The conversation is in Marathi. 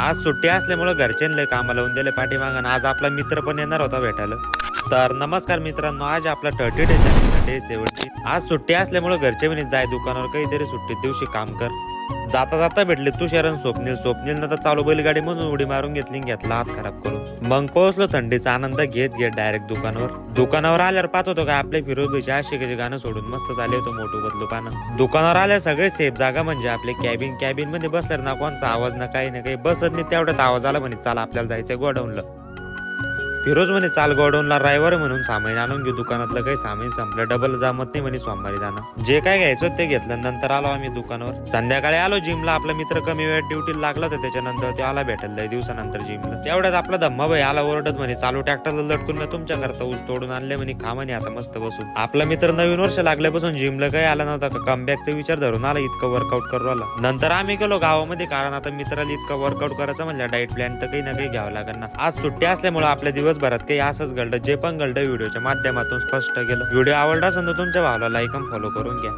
आज सुट्टी असल्यामुळे घरच्यांना कामाला लावून दिले पाठीमागं. आज आपला मित्र पण येणार होता भेटायला. तर नमस्कार मित्रांनो, आज आपला 30 डे 70. आज सुट्टी असल्यामुळे घरचे म्हणे जाय दुकानावर काहीतरी सुट्टी दिवशी काम कर. जाता जाता भेटले तुषार आणि स्वप्नील न तर चालू बैलगाडी म्हणून उडी मारून घेतली, घेतला हात खराब करून. मग पोहोचलो थंडीचा आनंद घेत डायरेक्ट दुकानावर आल्यावर पाहत होतो का आपले फिरोज भाईच्या आशिकीचे गाणं सोडून मस्त चाले होतं मोठू बदलू पानं. दुकानावर आल्या सगळे सेफ जागा म्हणजे आपले कॅबिन मध्ये बसल्यावर ना कोणता आवाज ना काही ना काही बसत नाही. तेवढ्यात आवाज आला म्हणे चला आपल्याला जायचं गोडाऊनला. फिरोज म्हणे चाल गोडाऊनला, ड्रायव्हर म्हणून सामान आणून घेऊ. दुकानातलं काही सामान संपलं, डबल जमत नाही म्हणे सोमवारी जाणं. जे काय घ्यायचं ते घेतलं. नंतर आलो आम्ही दुकानावर. संध्याकाळी आलो जिमला. आपला मित्र कमी वेळात ड्युटीला लागला होता, त्याच्यानंतर ते आला भेटायला लय दिवसानंतर जिमला. तेवढ्यात आपला धम्मा भाई आला ओरडत म्हणे चालू ट्रॅक्टरला लटकून मी तुमच्या करता ऊस तोडून आणले म्हणे, खा म्हणे आता मस्त बसून. आपला मित्र नवीन वर्ष लागल्यापासून जिमला काही आला नव्हता का कमबॅकचा विचार धरून आला, इतकं वर्कआउट करू आला. नंतर आम्ही गेलो गावामध्ये, कारण आता मित्राला इतकं वर्कआउट करायचं म्हणजे डाएट प्लॅन तर काही ना काही घ्यावं लागेल ना. आज सुट्टी असल्यामुळे आपल्या दिवसभरात काही असंच घडलं. जे पण घडलं व्हिडिओच्या माध्यमातून स्पष्ट केलं. व्हिडिओ आवडला असेल तर तुमच्या भावाला लाईक आणि फॉलो करून घ्या.